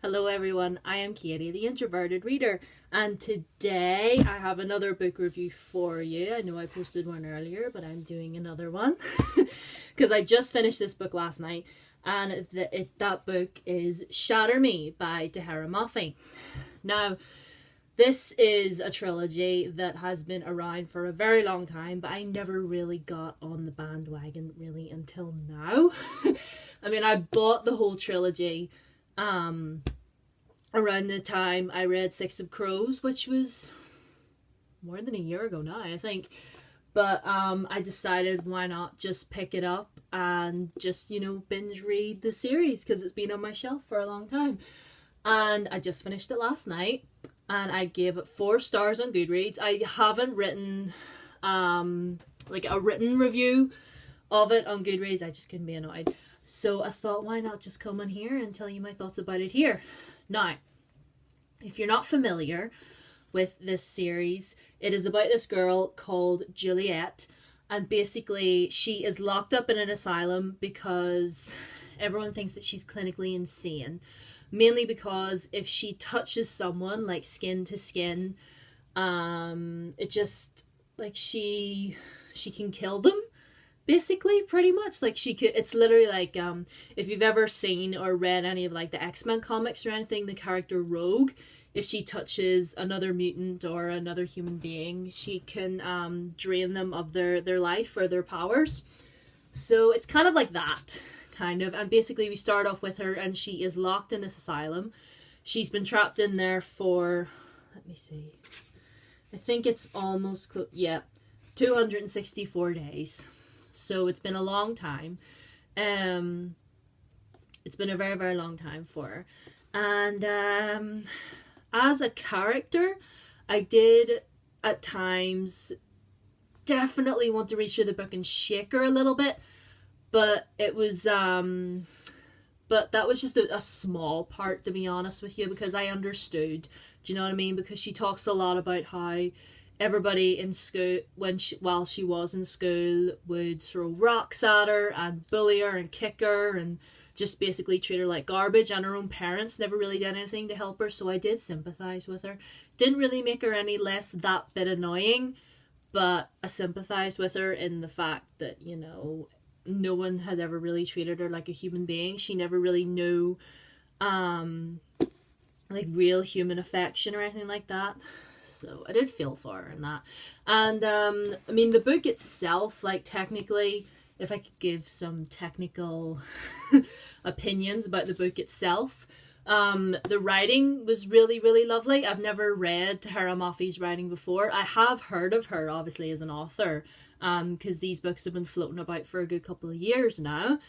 Hello everyone, I am Katie, the Introverted Reader, and today I have another book review for you. I know I posted one earlier, but I'm doing another one because I just finished this book last night, and that book is Shatter by Tahereh Mafi. Now, this is a trilogy that has been around for a very long time, but I never really got on the bandwagon really until now. I mean, I bought the whole trilogy around the time I read Six of Crows, which was more than a year ago now, I think. But I decided why not just pick it up and just, binge read the series because it's been on my shelf for a long time. And I just finished it last night and I gave it 4 stars on Goodreads. I haven't written like a written review of it on Goodreads. I just couldn't be annoyed. So I thought, why not just come on here and tell you my thoughts about it here. Now, if you're not familiar with this series, it is about this girl called Juliet, and basically she is locked up in an asylum because everyone thinks that she's clinically insane, mainly because if she touches someone like skin to skin, it just like she can kill them. Basically, pretty much, like she could. It's literally like if you've ever seen or read any of like the X-Men comics or anything, the character Rogue, if she touches another mutant or another human being, she can drain them of their life or their powers. So it's kind of like that, kind of. And basically, we start off with her, and she is locked in this asylum. She's been trapped in there for, let me see, I think it's almost 264 days. So it's been a long time. It's been a very, very long time for her. And as a character, I did at times definitely want to read through the book and shake her a little bit. But it was but that was just a small part, to be honest with you, because I understood. Do you know what I mean? Because she talks a lot about how everybody in school, while she was in school, would throw rocks at her and bully her and kick her and just basically treat her like garbage, and her own parents never really did anything to help her. So I did sympathize with her. Didn't really make her any less that bit annoying, but I sympathized with her in the fact that, no one had ever really treated her like a human being. She never really knew like real human affection or anything like that. So I did feel for her in that. And I mean, the book itself, like, technically, if I could give some technical opinions about the book itself, the writing was really, really lovely. I've never read Tahereh Mafi's writing before. I have heard of her, obviously, as an author, because these books have been floating about for a good couple of years now.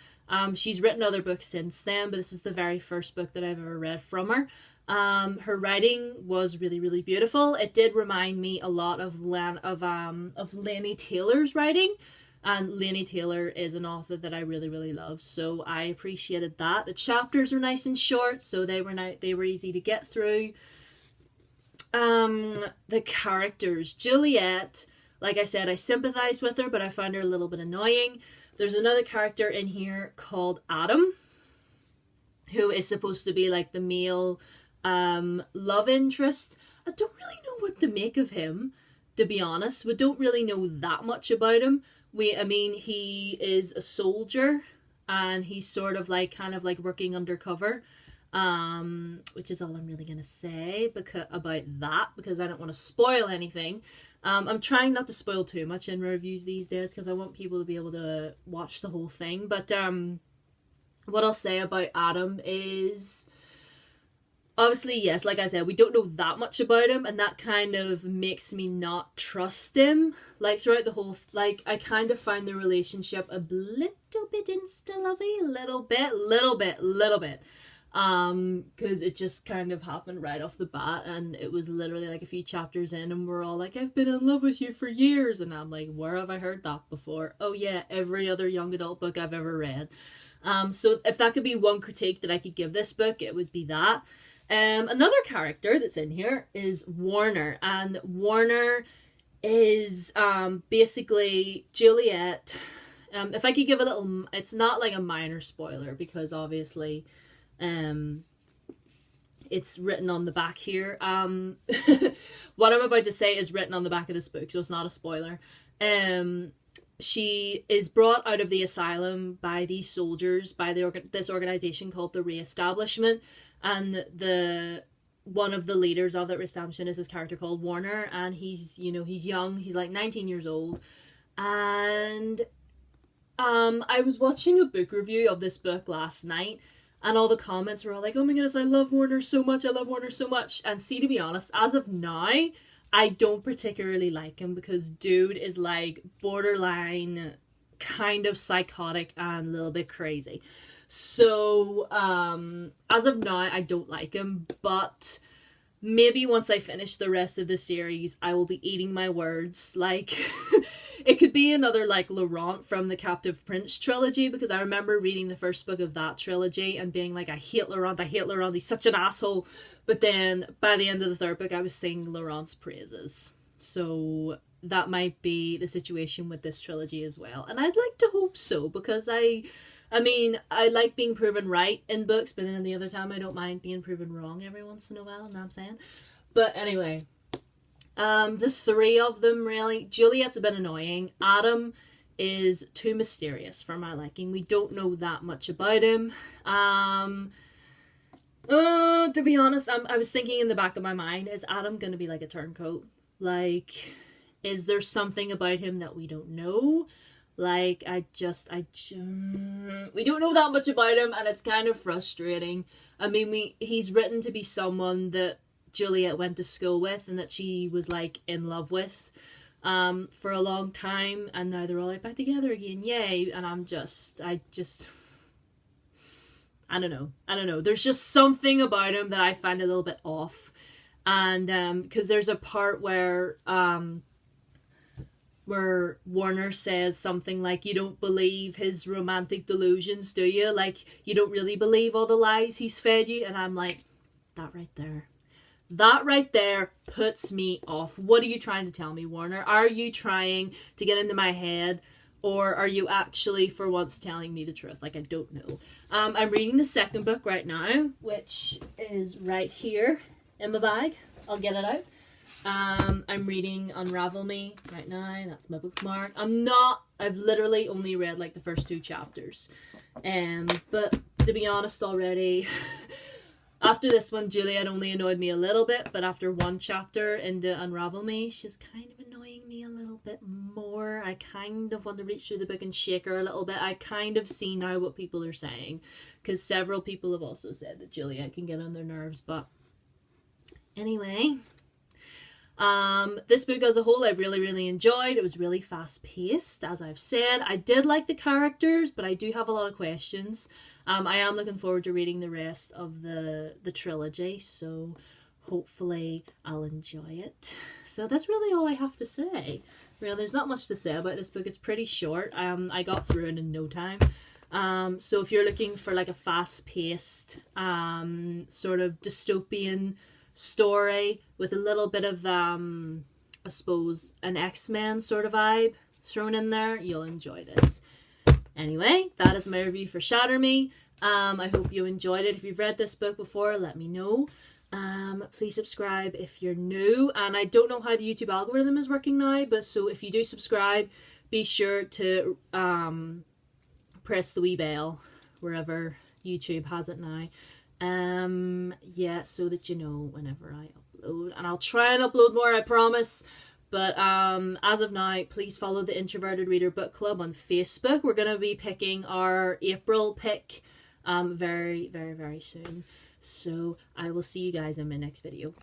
She's written other books since then, but this is the very first book that I've ever read from her. Her writing was really, really beautiful. It did remind me a lot of Laini Taylor's writing, and Laini Taylor is an author that I really, really love, so I appreciated that. The chapters were nice and short, so they were easy to get through. The characters, Juliet, like I said, I sympathized with her, but I found her a little bit annoying. There's another character in here called Adam, who is supposed to be like the male love interest. I don't really know what to make of him, to be honest. We don't really know that much about him. He is a soldier, and he's sort of like kind of like working undercover, which is all I'm really gonna say about that, because I don't want to spoil anything. I'm trying not to spoil too much in reviews these days because I want people to be able to watch the whole thing. But what I'll say about Adam is, obviously, yes, like I said, we don't know that much about him, and that kind of makes me not trust him. Like, throughout the whole, like, I kind of find the relationship a little bit insta-lovey, little bit. Because it just kind of happened right off the bat, and it was literally like a few chapters in, and we're all like, I've been in love with you for years, and I'm like, where have I heard that before? Oh yeah, every other young adult book I've ever read. So if that could be one critique that I could give this book, it would be that. Another character that's in here is Warner, and Warner is basically Juliet. If I could give a little, it's not like a minor spoiler because obviously It's written on the back here. What I'm about to say is written on the back of this book, so it's not a spoiler. She is brought out of the asylum by these soldiers, by this organization called the Re-establishment, and one of the leaders of that Re-establishment is this character called Warner, and he's young, he's like 19 years old, and I was watching a book review of this book last night, and all the comments were all like, oh my goodness, I love Warner so much, and see, to be honest, as of now, I don't particularly like him because dude is like borderline kind of psychotic and a little bit crazy. So, as of now, I don't like him, but maybe once I finish the rest of the series, I will be eating my words. Like, it could be another, like, Laurent from the Captive Prince trilogy, because I remember reading the first book of that trilogy and being like, I hate Laurent, he's such an asshole. But then, by the end of the third book, I was singing Laurent's praises. So, that might be the situation with this trilogy as well. And I'd like to hope so, because I like being proven right in books, but then the other time I don't mind being proven wrong every once in a while, you know what I'm saying? But anyway, the three of them, really. Juliet's a bit annoying. Adam is too mysterious for my liking. We don't know that much about him. To be honest, I was thinking in the back of my mind, is Adam gonna be like a turncoat? Like, is there something about him that we don't know? Like, we don't know that much about him, and it's kind of frustrating. I mean, he's written to be someone that Juliet went to school with and that she was, like, in love with for a long time, and now they're all, like, back together again, yay, and I don't know. There's just something about him that I find a little bit off, and, because there's a part where Warner says something like, you don't believe his romantic delusions, do you? Like, you don't really believe all the lies he's fed you? And I'm like, that right there puts me off. What are you trying to tell me, Warner? Are you trying to get into my head? Or are you actually, for once, telling me the truth? Like, I don't know. I'm reading the second book right now, which is right here in my bag. I'll get it out. I'm reading Unravel Me right now. That's my bookmark. I've literally only read like the first 2 chapters. But to be honest already, after this one, Juliet only annoyed me a little bit, but after 1 chapter into Unravel Me, she's kind of annoying me a little bit more. I kind of want to reach through the book and shake her a little bit. I kind of see now what people are saying, because several people have also said that Juliet can get on their nerves, but anyway. This book as a whole I really, really enjoyed. It was really fast paced, as I've said. I did like the characters, but I do have a lot of questions. I am looking forward to reading the rest of the trilogy, so hopefully I'll enjoy it. So that's really all I have to say. Really, there's not much to say about this book. It's pretty short. I got through it in no time. So if you're looking for like a fast paced sort of dystopian story with a little bit of I suppose an X-Men sort of vibe thrown in there, you'll enjoy this. Anyway, that is my review for Shatter Me. I hope you enjoyed it. If you've read this book before, let me know. Please subscribe if you're new, and I don't know how the YouTube algorithm is working now, but so if you do subscribe, be sure to press the wee bell wherever YouTube has it now. Yeah, so that you know whenever I upload, and I'll try and upload more, I promise. But as of now, please follow the Introverted Reader Book Club on Facebook. We're going to be picking our April pick very, very, very soon. So I will see you guys in my next video.